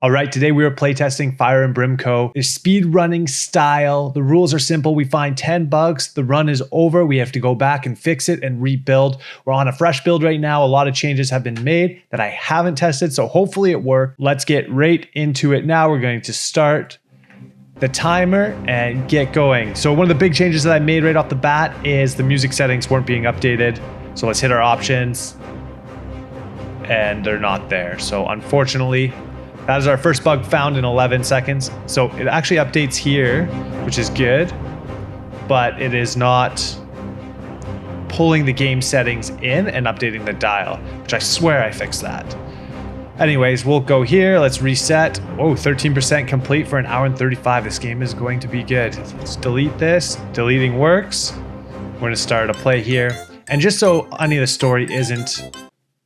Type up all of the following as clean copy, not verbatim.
All right, today we are playtesting Fire and Brim Co. It's speed running style. The rules are simple. We find 10 bugs. The run is over. We have to go back and fix it and rebuild. We're on a fresh build right now. A lot of changes have been made that I haven't tested, so hopefully it worked. Let's get right into it now. We're going to start the timer and get going. So one of the big changes that I made right off the bat is the music settings weren't being updated. So let's hit our options and they're not there. So unfortunately, that is our first bug found in 11 seconds. So it actually updates here, which is good, but it is not pulling the game settings in and updating the dial, which I swear I fixed that. Anyways, we'll go here. Let's reset. Oh, 13% complete for an hour and 35. This game is going to be good. Let's delete this. Deleting works. We're going to start a play here. And just so any of the story isn't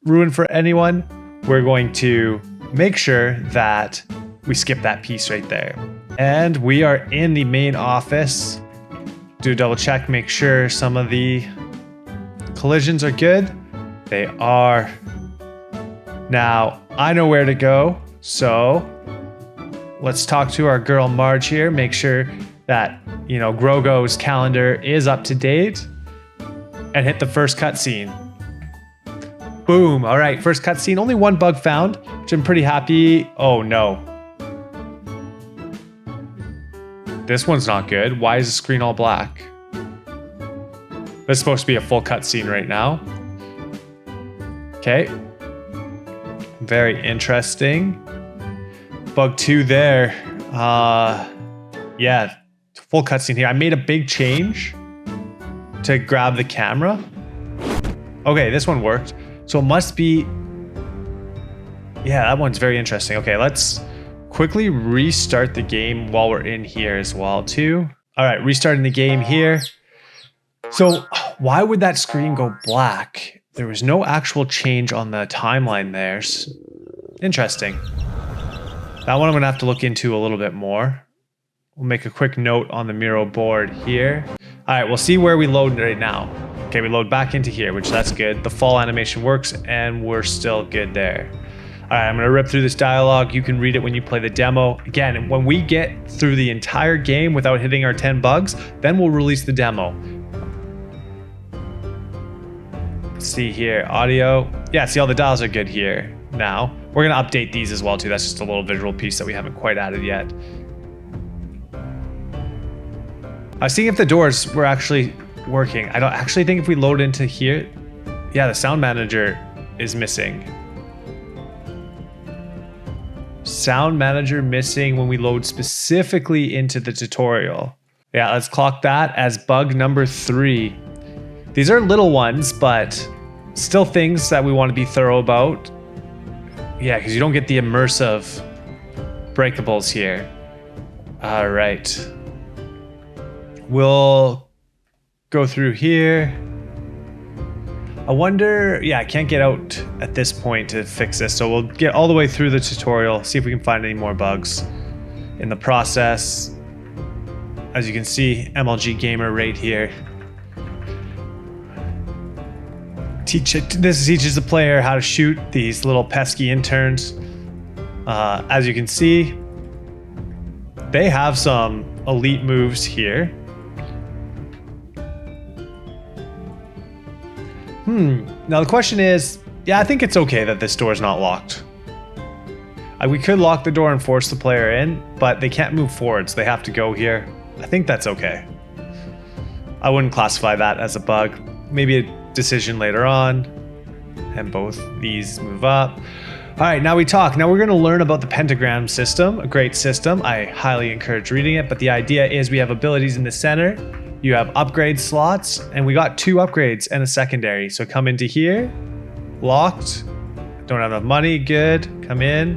ruined for anyone, we're going to make sure that we skip that piece right there. And we are in the main office. Do a double check, make sure some of the collisions are good. They are. Now, I know where to go, so let's talk to our girl Marge here, make sure that, you know, Grogo's calendar is up to date, and hit the first cutscene. Boom. All right, first cutscene. Only one bug found, which I'm pretty happy. Oh no. This one's not good. Why is the screen all black? This is supposed to be a full cutscene right now. Okay. Very interesting. Bug 2 there. Yeah, full cutscene here. I made a big change to grab the camera. Okay, this one worked. So it must be, yeah, that one's very interesting. Okay, let's quickly restart the game while we're in here as well too. All right, restarting the game here. So why would that screen go black? There was no actual change on the timeline there. Interesting. That one I'm gonna have to look into a little bit more. We'll make a quick note on the Miro board here. All right, we'll see where we load right now. Okay, we load back into here, which that's good. The fall animation works and we're still good there. All right, I'm gonna rip through this dialogue. You can read it when you play the demo. Again, when we get through the entire game without hitting our 10 bugs, then we'll release the demo. Let's see here, audio. Yeah, see all the dials are good here now. We're gonna update these as well too. That's just a little visual piece that we haven't quite added yet. I was seeing if the doors were actually working. I don't actually think if we load into here, yeah, the sound manager is missing. Sound manager missing when we load specifically into the tutorial. Yeah, let's clock that as bug number 3. These are little ones, but still things that we want to be thorough about. Yeah, because you don't get the immersive breakables here. All right. We'll go through here. I wonder, yeah, I can't get out at this point to fix this, so we'll get all the way through the tutorial, see if we can find any more bugs in the process. As you can see, MLG Gamer right here. This teaches the player how to shoot these little pesky interns. As you can see, they have some elite moves here. Now the question is, yeah, I think it's okay that this door is not locked. We could lock the door and force the player in, but they can't move forwards. They have to go here. I think that's okay. I wouldn't classify that as a bug. Maybe a decision later on. And both these move up. All right, now we talk. Now we're going to learn about the pentagram system, a great system. I highly encourage reading it, but the idea is we have abilities in the center. You have upgrade slots, and we got 2 upgrades and a secondary. So come into here, locked, don't have enough money, good, come in.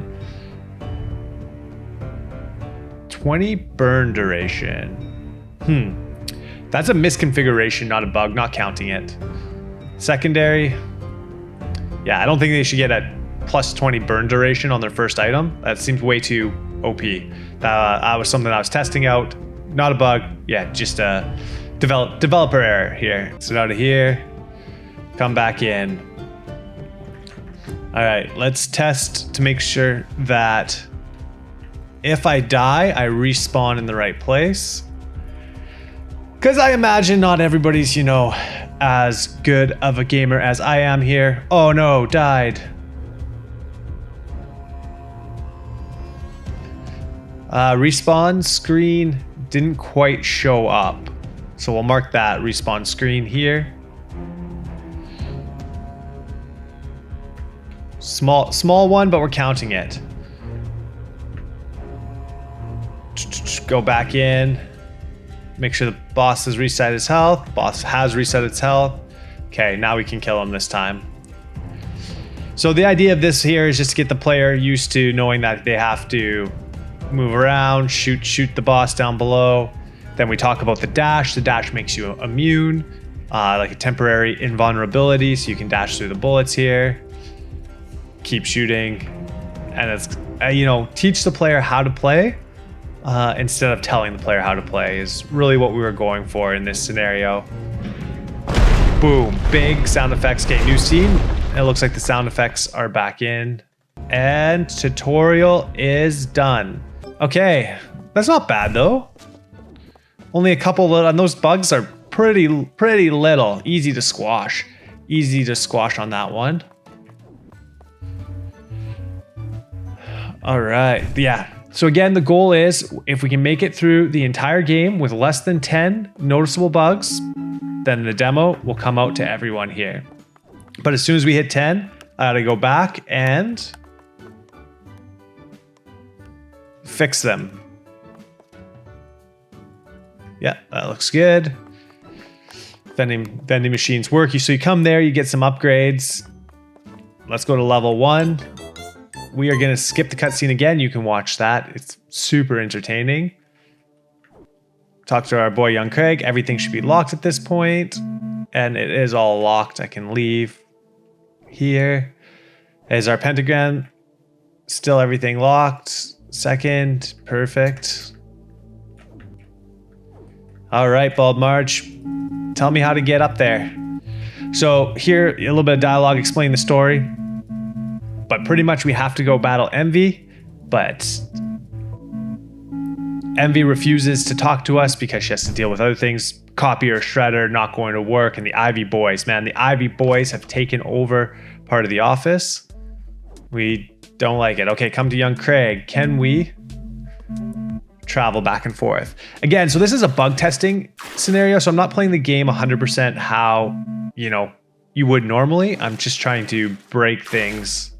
20 burn duration. That's a misconfiguration, not a bug, not counting it. Secondary, yeah, I don't think they should get a plus 20 burn duration on their first item. That seems way too OP. That was something I was testing out. Not a bug, yeah, just a developer error here. So out of here, come back in. All right, let's test to make sure that If I die, I respawn in the right place. Because I imagine not everybody's, you know, as good of a gamer as I am here. Oh no, died. Respawn screen didn't quite show up. So we'll mark that respawn screen here. Small one, but we're counting it. Go back in. Make sure the boss has reset his health. Boss has reset its health. Okay, now we can kill him this time. So the idea of this here is just to get the player used to knowing that they have to move around, shoot the boss down below. Then we talk about the dash. The dash makes you immune, like a temporary invulnerability, so you can dash through the bullets here. Keep shooting, and it's you know, teach the player how to play instead of telling the player how to play is really what we were going for in this scenario. Boom, big sound effects. Okay, new scene. It looks like the sound effects are back in, and tutorial is done. Okay, that's not bad though. Only a couple little, and those bugs are pretty little. Easy to squash. Easy to squash on that one. All right, yeah. So again, the goal is if we can make it through the entire game with less than 10 noticeable bugs, then the demo will come out to everyone here. But as soon as we hit 10, I gotta go back and fix them. Yeah, that looks good. Vending machines work. So you come there, you get some upgrades. Let's go to level 1. We are gonna skip the cutscene again. You can watch that. It's super entertaining. Talk to our boy Young Craig. Everything should be locked at this point. And it is all locked. I can leave. Here is our pentagram. Still everything locked. Second, perfect. All right, Bald March, tell me how to get up there. So here, a little bit of dialogue explaining the story, but pretty much we have to go battle Envy, but Envy refuses to talk to us because she has to deal with other things. Copier, Shredder, not going to work, and the Ivy Boys. Man, the Ivy Boys have taken over part of the office. We don't like it. Okay, come to Young Craig. Can we travel back and forth? Again, so this is a bug testing scenario, so I'm not playing the game 100% how, you know, you would normally. I'm just trying to break things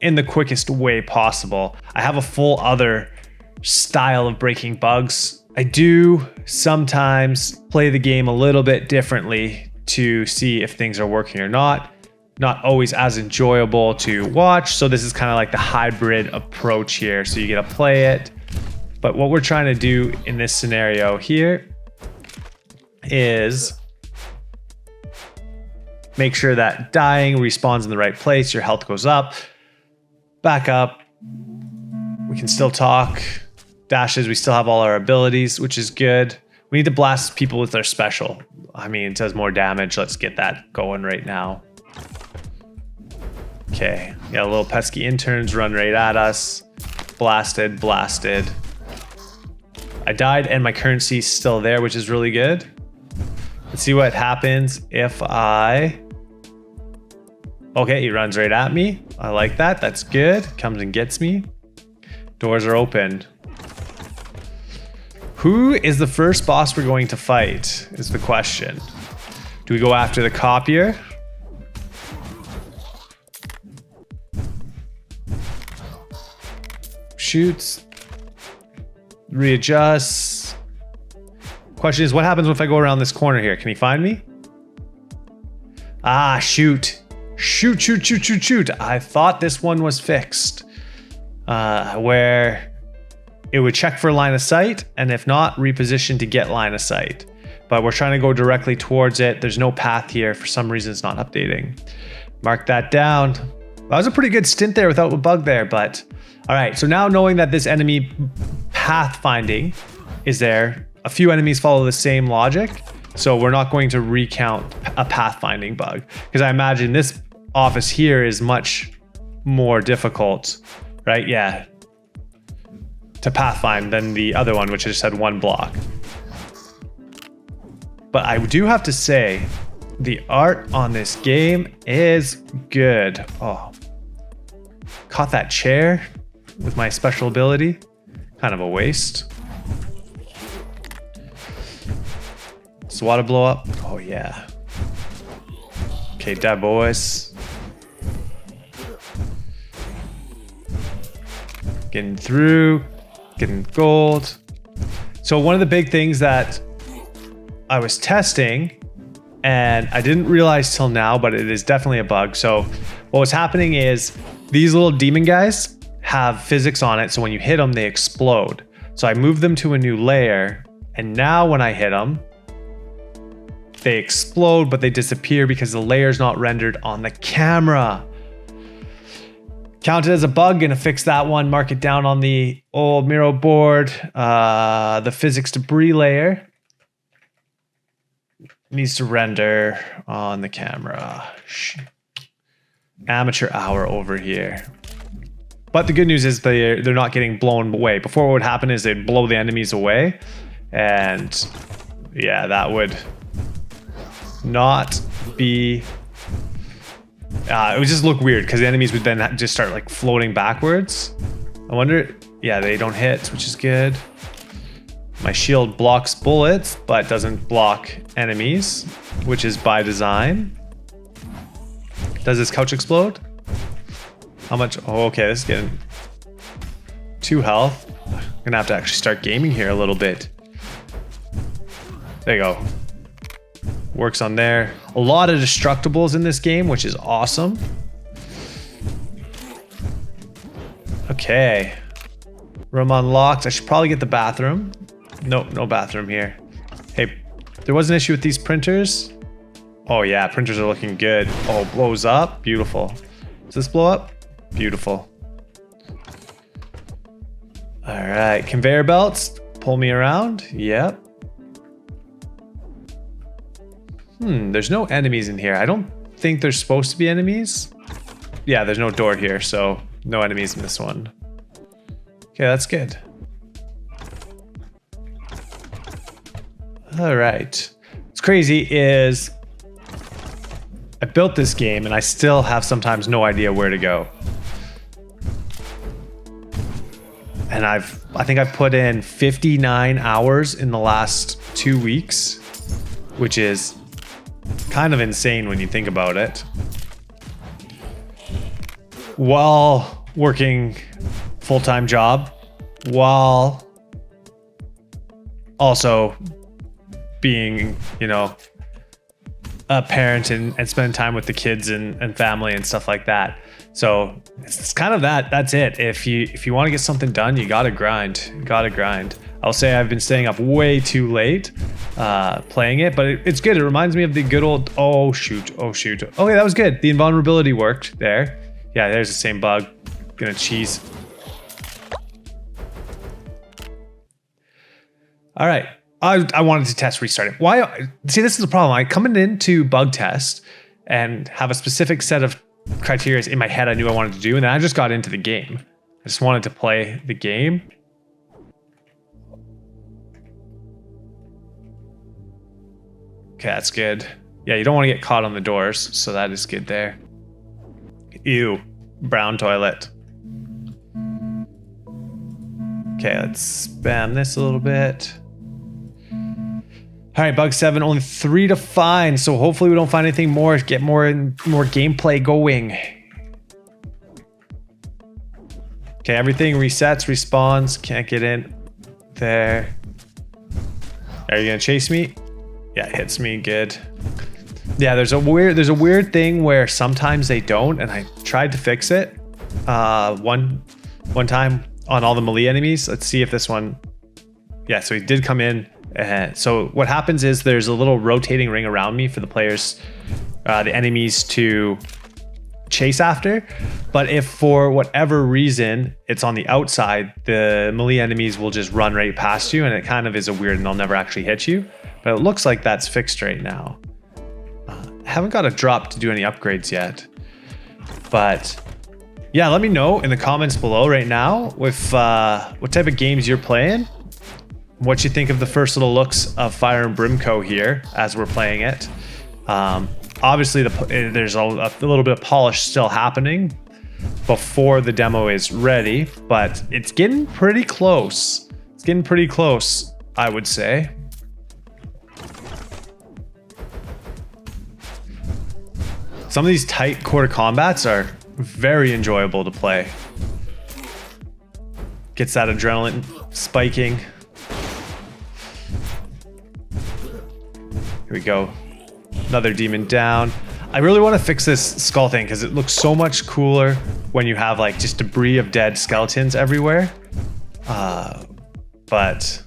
in the quickest way possible. I have a full other style of breaking bugs. I do sometimes play the game a little bit differently to see if things are working or not. Not always as enjoyable to watch. So this is kind of like the hybrid approach here. So you get to play it. But what we're trying to do in this scenario here is make sure that dying respawns in the right place. Your health goes up, back up. We can still talk. Dashes, we still have all our abilities, which is good. We need to blast people with our special. I mean, it does more damage. Let's get that going right now. Okay, yeah, little pesky interns run right at us. Blasted, blasted. I died and my currency's still there, which is really good. Let's see what happens if I... Okay, he runs right at me. I like that, that's good. Comes and gets me. Doors are open. Who is the first boss we're going to fight is the question. Do we go after the copier? Shoots. Readjusts. Question is, what happens if I go around this corner here? Can he find me? Ah, shoot. Shoot, shoot, shoot, shoot, shoot. I thought this one was fixed. Where it would check for line of sight, and if not, reposition to get line of sight. But we're trying to go directly towards it. There's no path here. For some reason, it's not updating. Mark that down. That was a pretty good stint there without a bug there, but... All right, so now knowing that this enemy pathfinding is there, a few enemies follow the same logic, so we're not going to recount a pathfinding bug, because I imagine this office here is much more difficult, right? Yeah, to pathfind than the other one, which just had 1 block. But I do have to say, the art on this game is good. Oh, caught that chair with my special ability. Kind of a waste. SWAT blow up. Oh yeah. Okay, dead boys. Getting through, getting gold. So one of the big things that I was testing, and I didn't realize till now, but it is definitely a bug. So what was happening is these little demon guys have physics on it. So when you hit them, they explode. So I moved them to a new layer, and now when I hit them, they explode, but they disappear because the layer's not rendered on the camera. Counted as a bug, gonna fix that one, mark it down on the old Miro board. The physics debris layer needs to render on the camera. Amateur hour over here. But the good news is they're not getting blown away. Before, what would happen is they'd blow the enemies away, and yeah, that would not be it would just look weird because the enemies would then just start like floating backwards. I wonder, yeah, they don't hit, which is good. My shield blocks bullets but doesn't block enemies, which is by design. Does this couch explode? How much? Oh, okay, this is getting 2 health. I'm gonna have to actually start gaming here a little bit. There you go. Works on there. A lot of destructibles in this game, which is awesome. Okay. Room unlocked. I should probably get the bathroom. Nope, no bathroom here. Hey, there was an issue with these printers. Oh yeah, printers are looking good. Oh, blows up. Beautiful. Does this blow up? Beautiful. All right, conveyor belts. Pull me around. Yep. There's no enemies in here. I don't think there's supposed to be enemies. Yeah, there's no door here, so no enemies in this one. Okay, that's good. All right. What's crazy is I built this game and I still have sometimes no idea where to go. And I think I've put in 59 hours in the last 2 weeks, which is kind of insane when you think about it. While working full-time job, while also being, you know, a parent and spending time with the kids and family and stuff like that. So it's kind of that's it. If you want to get something done, you gotta grind. You gotta grind. I'll say I've been staying up way too late playing it, but it's good. It reminds me of the good old, oh shoot. Okay, that was good. The invulnerability worked there. Yeah, there's the same bug. Gonna cheese. All right. I wanted to test restarting. Why? See, this is the problem. I coming into bug test and have a specific set of criteria in my head I knew I wanted to do, and then I just got into the game. I just wanted to play the game. Okay, that's good. Yeah, you don't want to get caught on the doors, so that is good there. Ew, brown toilet. Okay, let's spam this a little bit. All right, bug 7, only 3 to find, so hopefully we don't find anything more. Get more gameplay going. Okay, everything resets, respawns. Can't get in there. Are you gonna chase me? Yeah, it hits me good. Yeah, there's a weird thing where sometimes they don't, and I tried to fix it one time on all the melee enemies. Let's see if this one. Yeah, so he did come in. So what happens is there's a little rotating ring around me for the players, the enemies to chase after. But if for whatever reason it's on the outside, the melee enemies will just run right past you, and it kind of is a weird, and they'll never actually hit you. But it looks like that's fixed right now. I haven't got a drop to do any upgrades yet, but Yeah, let me know in the comments below right now with what type of games you're playing. What you think of the first little looks of Fire and Brim Co. here as we're playing it. Obviously, there's a little bit of polish still happening before the demo is ready, but it's getting pretty close. It's getting pretty close, I would say. Some of these tight quarter combats are very enjoyable to play. Gets that adrenaline spiking. Here we go. Another demon down. I really want to fix this skull thing because it looks so much cooler when you have like just debris of dead skeletons everywhere. But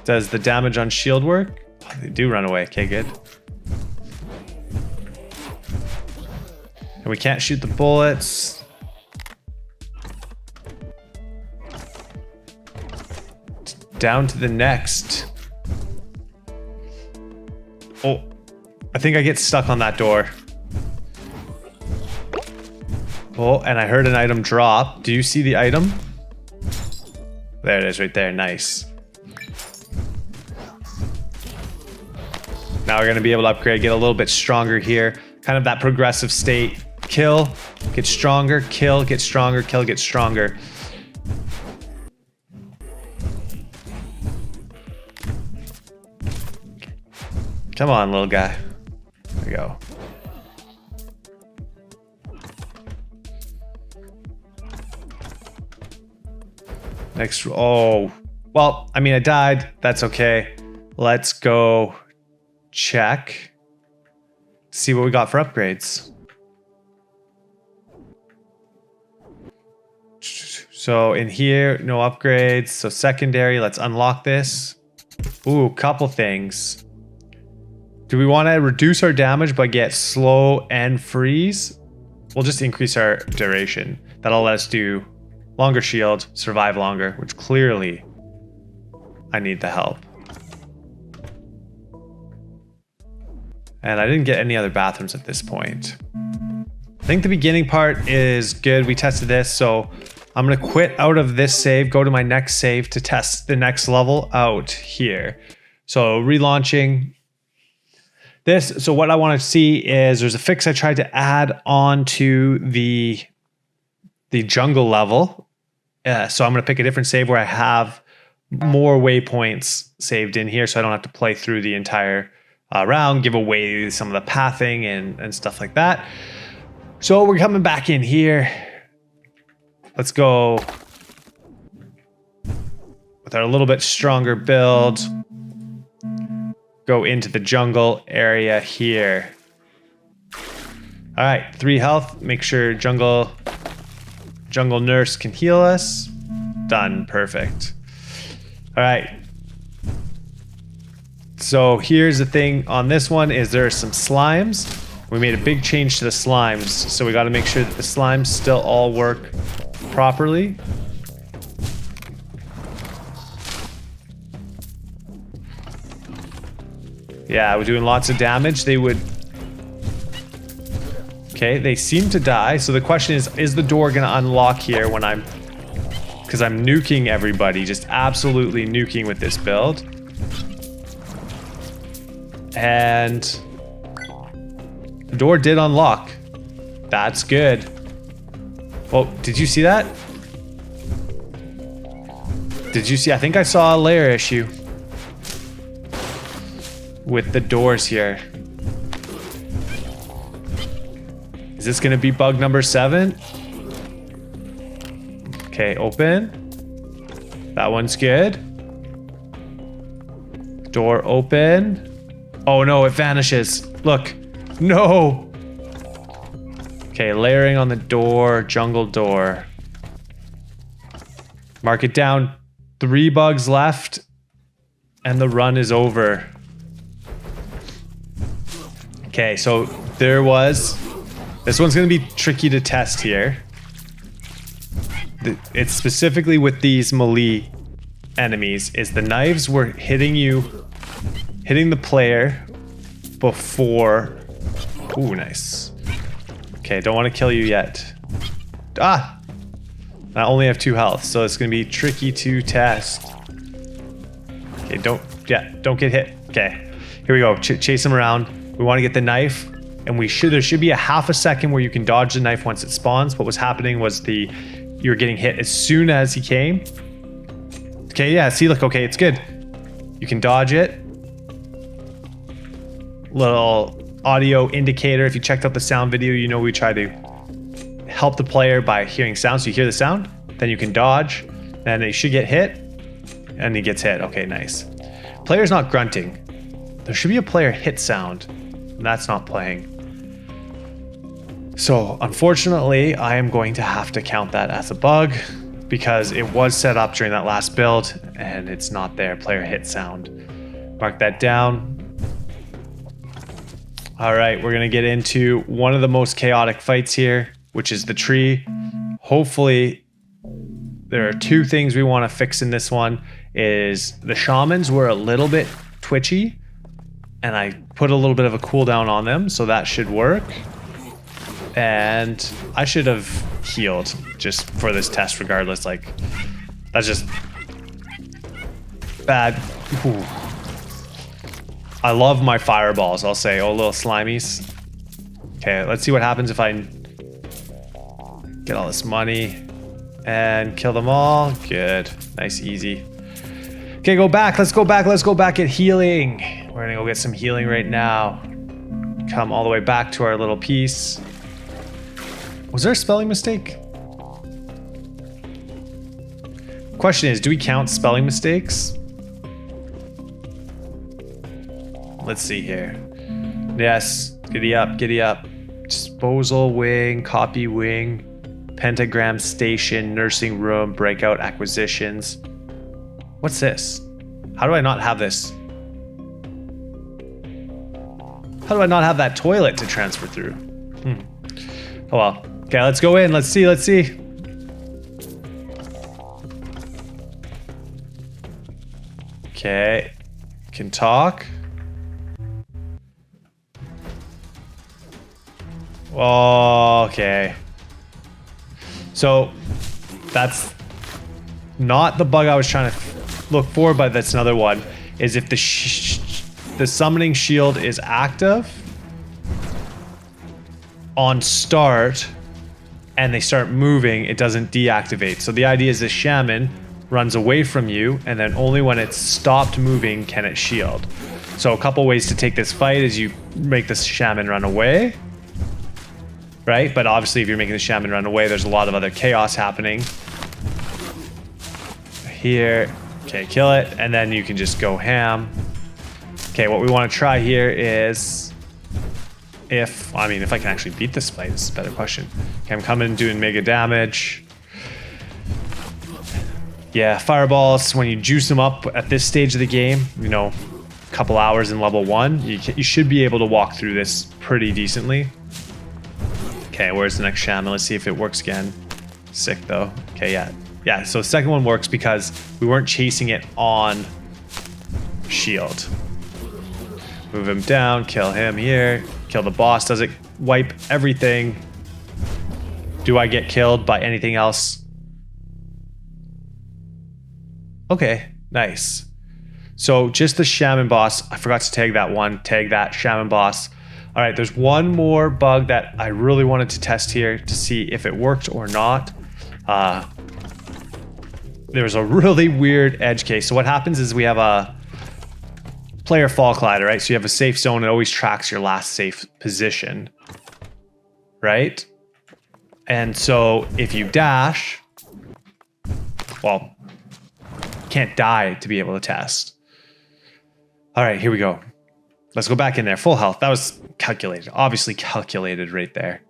does the damage on shield work? Oh, they do run away. Okay, good. And we can't shoot the bullets. Down to the next. Oh, I think I get stuck on that door. Oh, and I heard an item drop. Do you see the item? There it is right there. Nice. Now we're going to be able to upgrade, get a little bit stronger here. Kind of that progressive state. Kill, get stronger, kill, get stronger, kill, get stronger. Come on, little guy. There we go. Next, oh, well, I mean, I died. That's okay. Let's go check. See what we got for upgrades. So in here, no upgrades. So secondary, let's unlock this. Ooh, couple things. Do we want to reduce our damage but get slow and freeze? We'll just increase our duration. That'll let us do longer shield, survive longer, which clearly I need the help. And I didn't get any other bathrooms at this point. I think the beginning part is good. We tested this, so I'm gonna quit out of this save, go to my next save to test the next level out here. So relaunching this. So what I want to see is there's a fix I tried to add on to the jungle level. So I'm gonna pick a different save where I have more waypoints saved in here, so I don't have to play through the entire round, give away some of the pathing and stuff like that. So we're coming back in here. Let's go with our little bit stronger build. Go into the jungle area here. All right, 3 health. Make sure jungle nurse can heal us. Done, perfect. All right. So here's the thing on this one is there are some slimes. We made a big change to the slimes, so we got to make sure that the slimes still all work properly. Yeah, we're doing lots of damage. They would... Okay, they seem to die. So the question is the door going to unlock here when I'm... Because I'm nuking everybody, just absolutely nuking with this build. And... the door did unlock. That's good. Oh, did you see that? Did you see? I think I saw a layer issue with the doors here. Is this gonna be bug number 7? Okay, open. That one's good. Door open. Oh no, it vanishes. Look. No. Okay, layering on the door, jungle door. Mark it down. 3 bugs left, and the run is over. Okay, so there was... This one's going to be tricky to test here. It's specifically with these melee enemies, is the knives were hitting the player before... Ooh, nice. Okay, don't want to kill you yet. Ah! I only have 2 health, so it's going to be tricky to test. Okay, don't get hit. Okay, here we go. Chase him around. We want to get the knife, and there should be a half a second where you can dodge the knife once it spawns. What was happening was you're getting hit as soon as he came. Okay, yeah, see, look, okay, it's good. You can dodge it. Little audio indicator. If you checked out the sound video, you know we try to help the player by hearing sound. So you hear the sound, then you can dodge, and they should get hit, and he gets hit. Okay, nice. Player's not grunting. There should be a player hit sound, and that's not playing. So unfortunately, I am going to have to count that as a bug because it was set up during that last build, and it's not there. Player hit sound. Mark that down. All right, we're gonna get into one of the most chaotic fights here, which is the tree. Hopefully, there are 2 things we want to fix in this one. Is the shamans were a little bit twitchy, and I put a little bit of a cooldown on them, so that should work. And I should have healed just for this test regardless. Like, that's just bad. Ooh. I love my fireballs, I'll say. Oh, little slimies. Okay, let's see what happens if I get all this money and kill them all. Good. Nice, easy. Okay, go back. Let's go back. Let's go back at healing. We're gonna go get some healing right now. Come all the way back to our little piece. Was there a spelling mistake? Question is, do we count spelling mistakes? Let's see here. Yes, giddy up, giddy up. Disposal wing, copy wing, pentagram station, nursing room, breakout acquisitions. What's this? How do I not have this? How do I not have that toilet to transfer through? Oh well. Okay, let's go in. Let's see, let's see. Okay, can talk. Okay. So that's not the bug I was trying to look for, but that's another one. Is if the summoning shield is active on start and they start moving, it doesn't deactivate. So the idea is the shaman runs away from you, and then only when it's stopped moving can it shield. So a couple ways to take this fight is you make the shaman run away. Right? But obviously if you're making the shaman run away, there's a lot of other chaos happening. Here. Okay, kill it. And then you can just go ham. Okay, what we want to try here is if I can actually beat this fight. This is a better question. Okay, I'm coming doing mega damage. Yeah, fireballs, when you juice them up at this stage of the game, you know, a couple hours in level 1, you should be able to walk through this pretty decently. Okay, where's the next shaman? Let's see if it works again. Sick though. Okay, yeah. Yeah, so the second one works because we weren't chasing it on shield. Move him down, kill him here, kill the boss. Does it wipe everything? Do I get killed by anything else? Okay, nice. So just the shaman boss. I forgot to tag that one. Tag that shaman boss. All right, there's one more bug that I really wanted to test here to see if it worked or not. There's a really weird edge case. So what happens is we have a player fall collider, right? So you have a safe zone. It always tracks your last safe position, right? And so if you dash, well, can't die to be able to test. All right, here we go. Let's go back in there. Full health. That was calculated. Obviously calculated right there.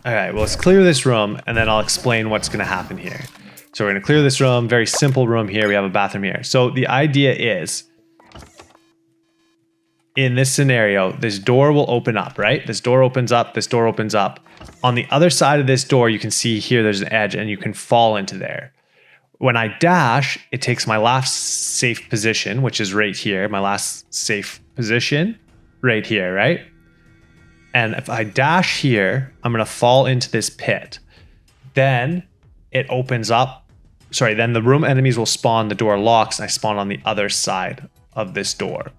All right, well, let's clear this room, and then I'll explain what's going to happen here. So we're going to clear this room. Very simple room here. We have a bathroom here. So the idea is, in this scenario, this door will open up, right? This door opens up. This door opens up. On the other side of this door, you can see here there's an edge, and you can fall into there. When I dash, it takes my last safe position, which is right here, my last safe position right here, right? And if I dash here, I'm going to fall into this pit. Then it opens up. Sorry, then the room enemies will spawn, the door locks, and I spawn on the other side of this door.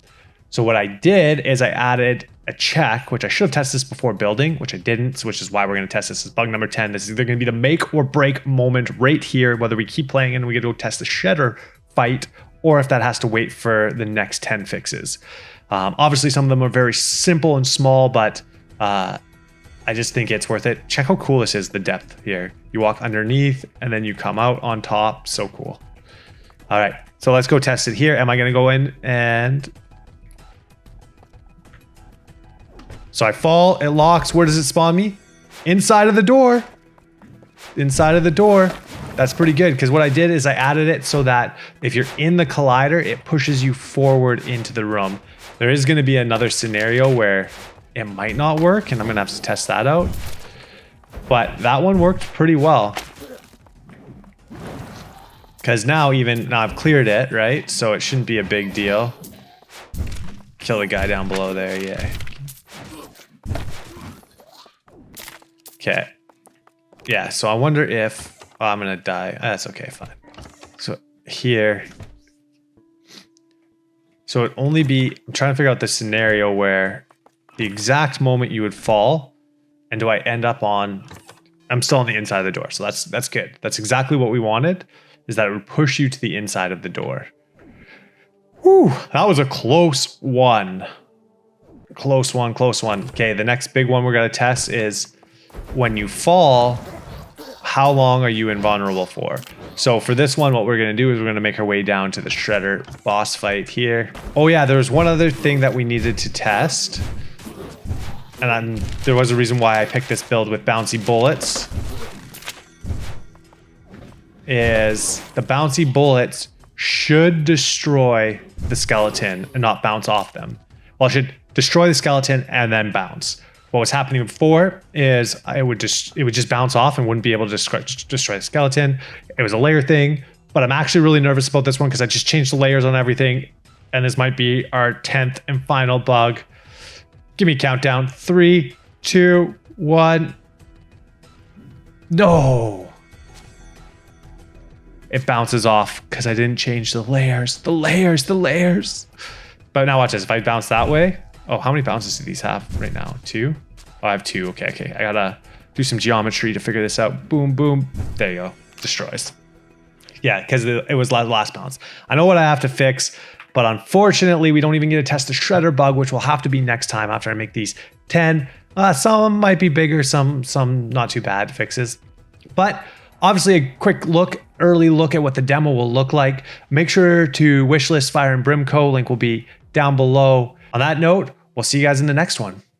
So what I did is I added a check, which I should have tested this before building, which I didn't, which is why we're going to test this as bug number 10. This is either going to be the make or break moment right here, whether we keep playing and we get to go test the shredder fight, or if that has to wait for the next 10 fixes. Obviously, some of them are very simple and small, but I just think it's worth it. Check how cool this is, the depth here. You walk underneath and then you come out on top. So cool. All right, so let's go test it here. Am I going to go in and... So I fall, it locks. Where does it spawn me? Inside of the door. Inside of the door. That's pretty good, because what I did is I added it so that if you're in the collider, it pushes you forward into the room. There is going to be another scenario where it might not work, and I'm going to have to test that out. But that one worked pretty well. Because now I've cleared it, right? So it shouldn't be a big deal. Kill the guy down below there, yeah. Okay. Yeah, so I wonder if... Oh, I'm going to die. That's okay, fine. So here... So it'd only be... I'm trying to figure out the scenario where the exact moment you would fall, and do I end up on... I'm still on the inside of the door, so that's good. That's exactly what we wanted, is that it would push you to the inside of the door. Whew, that was a close one. Close one, close one. Okay, the next big one we're going to test is when you fall, how long are you invulnerable for? So for this one, what we're going to do is we're going to make our way down to the Shredder boss fight here. Oh yeah, there was one other thing that we needed to test. And there was a reason why I picked this build with bouncy bullets. Is the bouncy bullets should destroy the skeleton and not bounce off them. Well, it should destroy the skeleton and then bounce. What was happening before is it would just bounce off and wouldn't be able to destroy the skeleton. It was a layer thing, but I'm actually really nervous about this one because I just changed the layers on everything, and this might be our 10th and final bug. Give me a countdown. 3, 2, 1. No. It bounces off because I didn't change the layers. The layers. But now watch this. If I bounce that way. Oh, how many bounces do these have right now? 2? Oh, I have 2. Okay. I gotta do some geometry to figure this out. Boom, boom. There you go. Destroys. Yeah, because it was last bounce. I know what I have to fix, but unfortunately, we don't even get to test the Shredder bug, which will have to be next time after I make these 10. Some might be bigger, some not too bad fixes. But obviously a quick early look at what the demo will look like. Make sure to wishlist Fire and Brim Co. Link will be down below. On that note, we'll see you guys in the next one.